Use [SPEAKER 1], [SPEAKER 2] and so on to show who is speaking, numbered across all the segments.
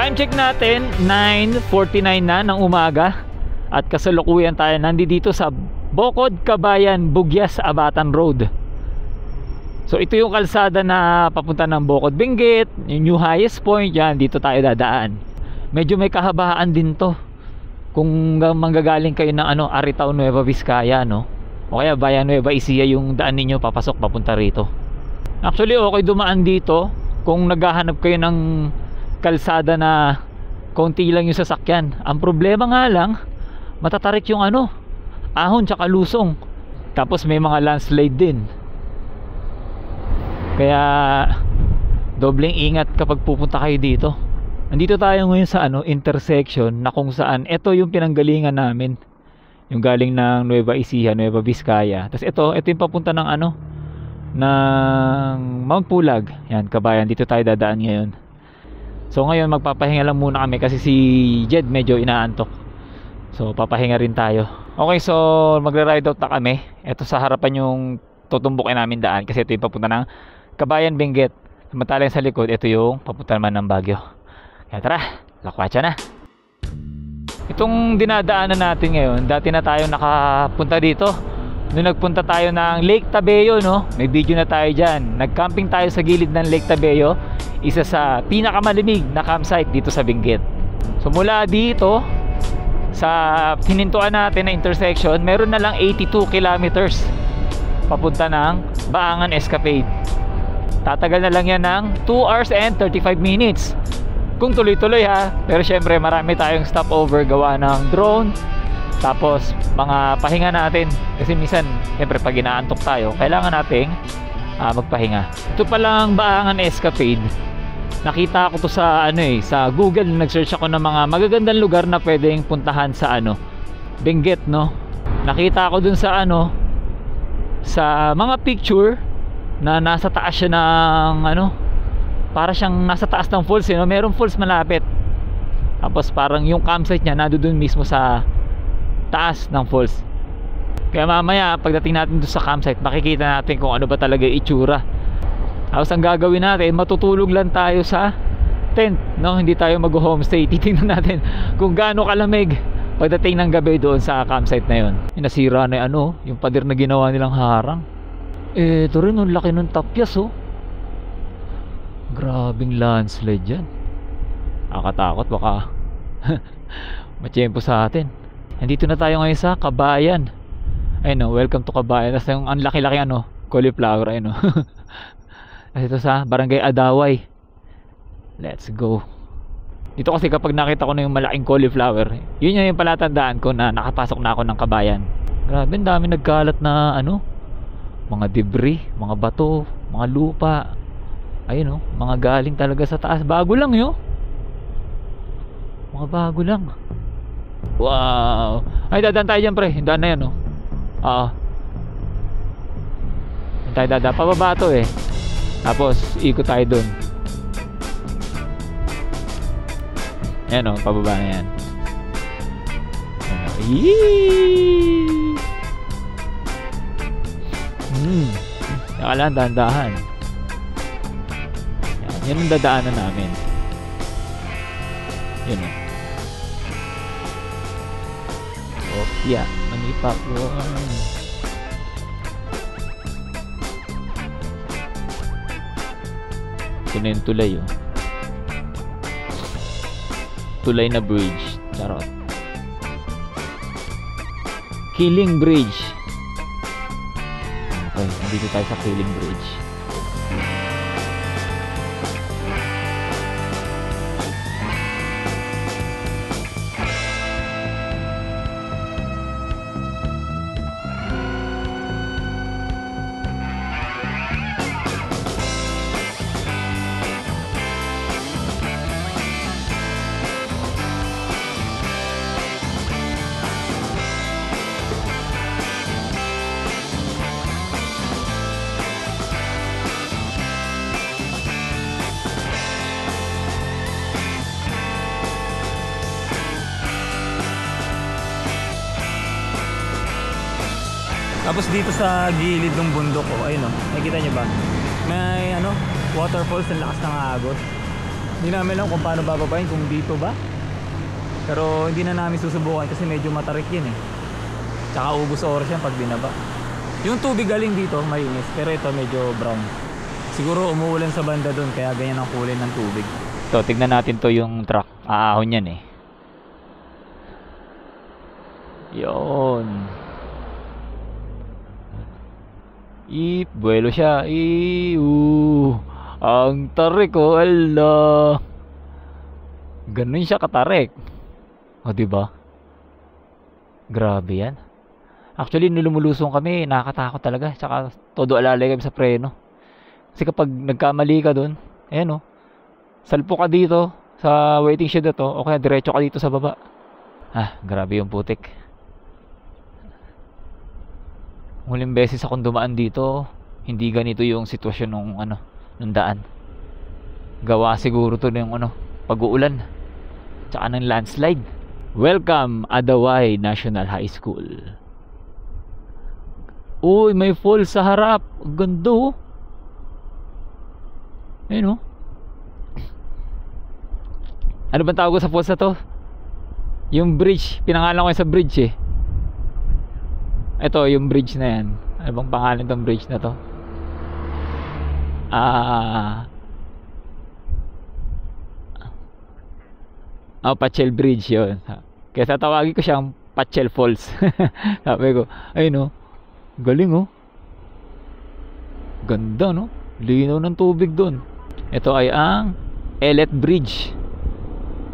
[SPEAKER 1] Time check natin 9:49 na ng umaga. At kasalukuyan tayo nandito sa Bocod, Kabayan, Bugyas, Abatan Road. So ito yung kalsada na papunta ng Bocod, Benguet, yung new highest point. Yan, dito tayo dadaan. Medyo may kahabaan din to kung manggagaling kayo ng Aritaw, Nueva Vizcaya, no? O kaya Bayan Nueva Ecija yung daan ninyo papasok papunta rito. Actually okay dumaan dito kung naghahanap kayo ng kalsada na konti lang yung sasakyan. Ang problema nga lang, matatarik yung ahon tsaka lusong. Tapos may mga landslide din. Kaya dobleng ingat kapag pupunta kayo dito. Nandito tayo ngayon sa intersection na kung saan ito yung pinanggalingan namin. Yung galing ng Nueva Ecija, Nueva Vizcaya. Tapos ito yung papunta ng ng Mount Pulag. Yan, Kabayan, dito tayo dadaan ngayon. So ngayon magpapahinga lang muna kami kasi si Jed medyo inaantok. So papahinga rin tayo. Okay, so magre-ride out na kami. Ito sa harapan yung tutumbukin namin daan kasi ito yung papunta ng Kabayan, Benguet. Samantalang sa likod, ito yung papunta naman ng Baguio. Kaya tara, lakwatsa na. Itong dinadaanan natin ngayon, dati na tayo nakapunta dito. Nung nagpunta tayo ng Lake Tabeo, no? May video na tayo dyan. Nag-camping tayo sa gilid ng Lake Tabeo. Isa sa pinakamalimig na campsite dito sa Benguet. So mula dito sa hinintuan natin na intersection, meron na lang 82 kilometers papunta ng Baangan Escapade. Tatagal na lang yan ng 2 hours and 35 minutes kung tuloy-tuloy ha. Pero syempre marami tayong stopover gawa ng drone. Tapos mga pahinga natin kasi minsan syempre pag inaantok tayo kailangan nating magpahinga. Ito palang Baangan Escapade. Nakita ko to sa sa Google. Nag-search ako ng mga magagandang lugar na pwedeng puntahan sa Benguet, no. Nakita ko dun sa sa mga picture na nasa taas siya ng para siyang nasa taas ng falls, no? Merong falls malapit. Tapos parang yung campsite niya nandoon mismo sa taas ng falls. Kaya mamaya pagdating natin doon sa campsite, makikita natin kung ano ba talaga yung itsura. Tapos ang gagawin natin, matutulog lang tayo sa tent, no? Hindi tayo mag-homestay. Titingnan natin kung gaano kalamig pagdating ng gabi doon sa campsite na yon. Nasira na yung pader na ginawa nilang harang. Ito rin, ang laki ng tapyas, oh. Grabing landslide dyan. Nakatakot, baka matiyempo sa atin. Nandito na tayo ngayon sa Kabayan. Ayun, welcome to Kabayan. Tapos yung ang laki-laki cauliflower, ayun. Tapos ito sa Barangay Adaway. Let's go. Dito kasi kapag nakita ko na yung malaking cauliflower, yun yung palatandaan ko na nakapasok na ako ng Kabayan. Grabe, ang dami nagkalat na mga debris, mga bato, mga lupa. Ayun, mga galing talaga sa taas. Bago lang yun. Mga bago lang. Wow. Ay, dadaan tayo dyan, pre. Daan na yan, Oo. Tayo dadaan. Pababa to eh. Tapos ikot tayo dun. Ayan, pababa na yan. Yee! Saka lang, dahan-dahan. Yan ang dadaanan namin. Yan yeah, Manipak. Ito na yung tulay, tulay na bridge. Charot. Killing Bridge. Okay, nandito tayo sa Killing Bridge. Tapos dito sa gilid ng bundok, ayun, nakikita nyo ba? May waterfalls, ang lakas ng agos. Hindi namin alam kung paano bababain, kung dito ba. Pero hindi na namin susubukan kasi medyo matarik yan eh. Tsaka ubos oras yan pag binaba. Yung tubig galing dito malinis, pero ito medyo brown. Siguro umuulan sa banda doon kaya ganyan ang kulay ng tubig. So tignan natin to yung truck. Aahon yan eh. Yun. Buwelo siya. Ang tarik oh, ala. Ganun siya katarik. O diba? Grabe yan. Actually, nilumulusong kami, nakakatakot talaga. Tsaka todo alalay kami sa preno. Kasi kapag nagkamali ka dun, ayan o, salpo ka dito sa waiting shed na to, o kaya diretso ka dito sa baba. Grabe yung putik. Huling beses akong dumaan dito, hindi ganito yung sitwasyon nung daan. Gawa siguro to ng pag-uulan. Tsaka ng landslide. Welcome, Adaway National High School. Uy, may falls sa harap. Ang ganda oh. Ayun oh. Ano bang tawag ko sa falls na to? Yung bridge. Pinangalan ko yung sa bridge eh. Ito, yung bridge na yan. Ano bang pangalan tong bridge na to? Pachel Bridge yun. Kaya tatawagin ko siyang Pachel Falls. Sabi ko, ayun oh. Galing oh. Ganda no. Linaw ng tubig doon. Ito ay ang Elet Bridge.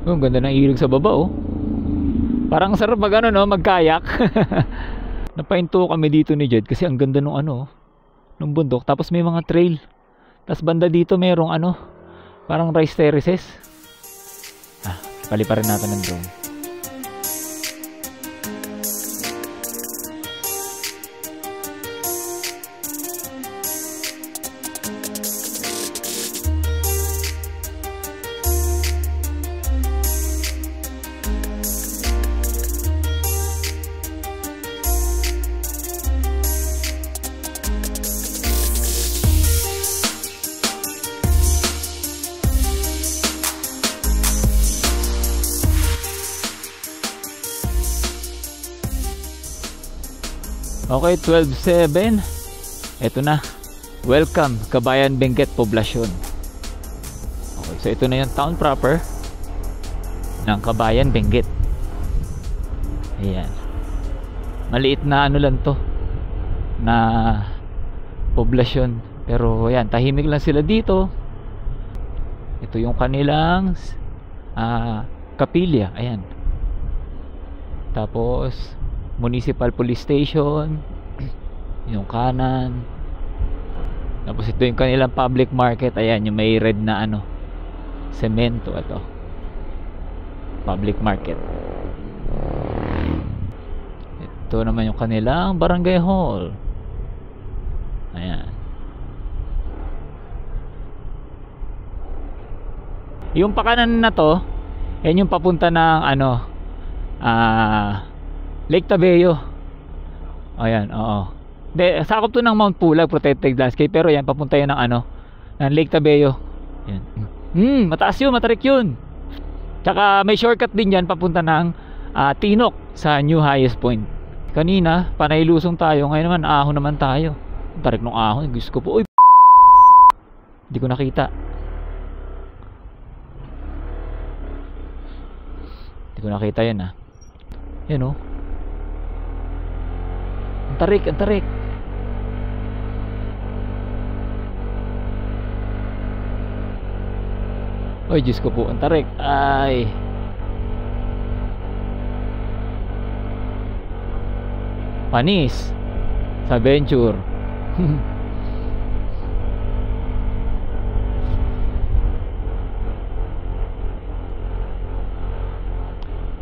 [SPEAKER 1] Ang ganda ng ilog sa baba oh. Parang sarap pag magkayak. Napahinto kami dito ni Jed kasi ang ganda nung nung bundok. Tapos may mga trail. Tapos banda dito merong parang rice terraces. Paliparin natin ng drone. Okay, 12:07. Ito na. Welcome, Kabayan Benguet Poblasyon. Okay, so ito na yung town proper ng Kabayan Benguet. Ayan. Maliit na lang to na poblasyon. Pero ayan, tahimik lang sila dito. Ito yung kanilang kapilya. Ayan. Tapos Municipal Police Station yung kanan. Tapos ito yung kanilang public market. Ayan, yung may red na semento. Ito public market. Ito naman yung kanilang barangay hall. Ayan. Yung pakanan na to, yan yung papunta ng Lake Tabeo. Ayan, oo. Sakop to ng Mount Pulag Protected Landscape, pero yan papunta yan ng ng Lake Tabeo. Yan. Mataas yun, matarik yun. Tsaka may shortcut din yan papunta ng Tinok sa New Highest Point. Kanina, panay lusong tayo. Ngayon naman, ahon naman tayo. Tarik ng ahon. Gusto ko po. Uy, hindi ko nakita. Hindi ko nakita yan Yan oh. Ang tarik, ang tarik. Oy, Diyos ko po, ang tarik. Ay. Panis sa Venture.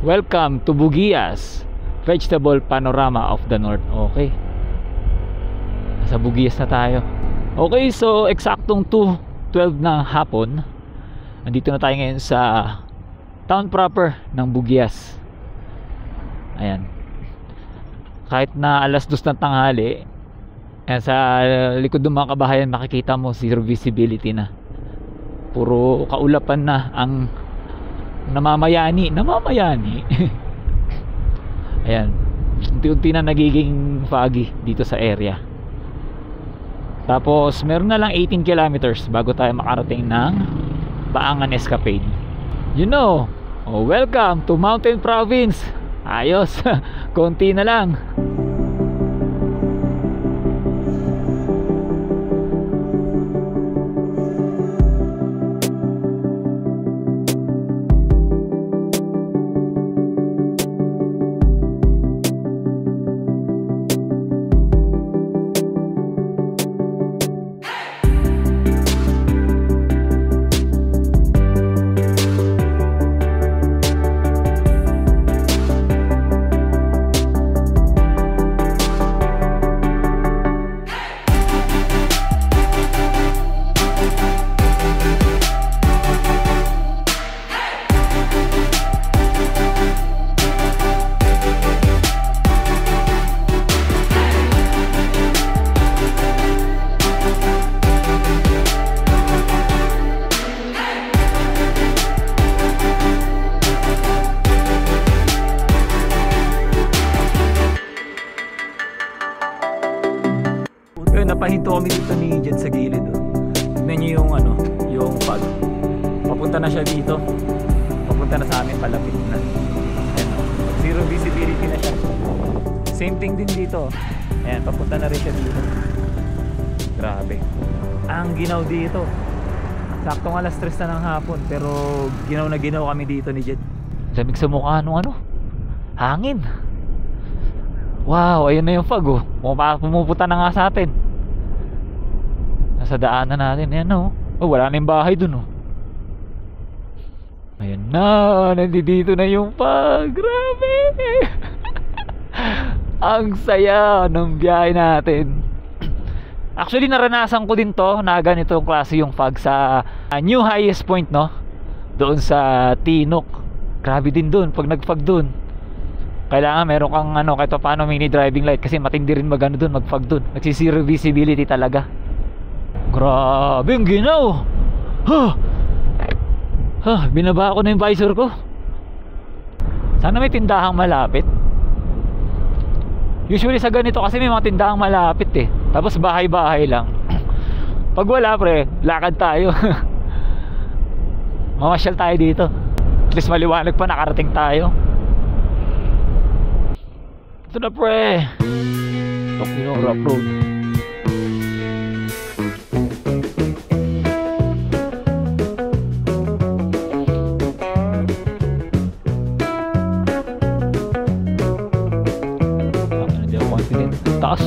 [SPEAKER 1] Welcome to Bugias Vegetable Panorama of the North. Okay, sa Bugias na tayo. Okay, so eksaktong 2:12 na hapon. Andito na tayo ngayon sa town proper ng Bugias. Ayan. Kahit na 2:00 ng tanghali, sa likod ng mga kabahayan makikita mo zero visibility na. puro kaulapan na ang namamayani. Ayan, unti-unti na nagiging foggy dito sa area. Tapos meron na lang 18 kilometers bago tayo makarating ng Baangan Escapade. You know, welcome to Mountain Province. Ayos. Konti na lang. Napahinto kami dito ni Jed sa gilid. Tignan nyo yung yung fog. Papunta na siya dito. Papunta na sa amin, palapit na. Ayan, zero visibility na siya. Same thing din dito. Ayan, papunta na rin siya dito. Grabe. Ang ginaw dito. Saktong alas 3 na ng hapon, pero ginaw na ginaw kami dito ni Jed. Lamig sa mukha nung hangin. Wow, ayun na yung fog. Pumupunta na nga sa atin. Nasa daanan natin. Ayan wala na yung bahay dun. Ayan na, nandito na yung fog. Grabe. Ang saya ng biyahe natin. Actually naranasan ko din to na ganitong klase yung fog sa new highest point, doon sa Tinok. Grabe din doon pag nag-fog doon. Kailangan meron kang kahit paano mini driving light, kasi matindi rin doon, mag-fog doon. Nagsisiro visibility talaga. Grabe ang ginaw. Binaba ko na yung visor ko. Sana may tindahang malapit. Usually sa ganito kasi may mga tindahang malapit tapos bahay-bahay lang. Pag wala pre, lakad tayo. Mamasyal tayo dito. At least maliwanag pa, nakarating tayo. Ito na pre, Tokyo Rough Road. Hindi ako confident. Taas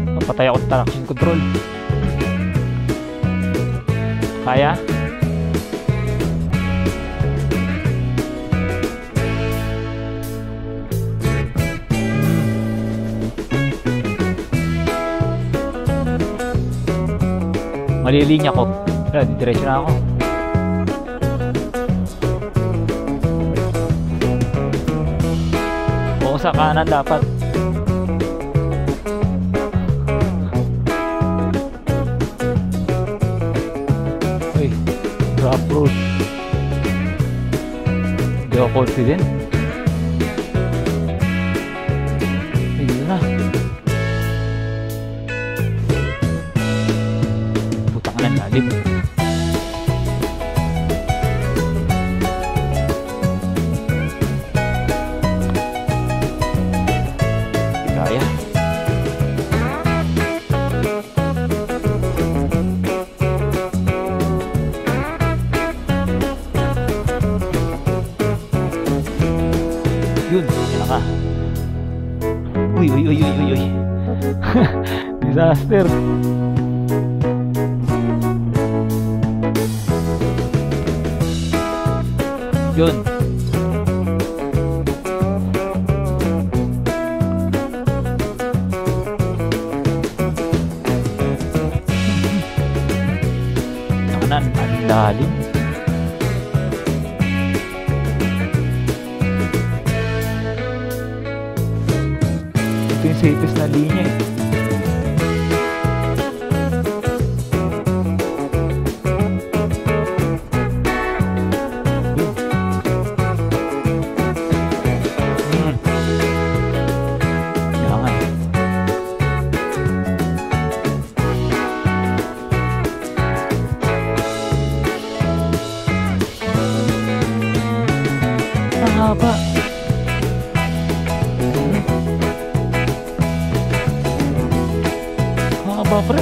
[SPEAKER 1] Napatay ako sa traction control. Kaya? Malilinya ko. Diretso na ako. Oo, sa kanan dapat. Rough road. Hindi ako confident. Ayun na. Puta ka na lalim. Hindi kaya. Yun, yan ka. Uy. Disaster. Yun. Nakanan, ang lalim. safest na linya eh. Kailangan. Ang haba. Ang haba, pre.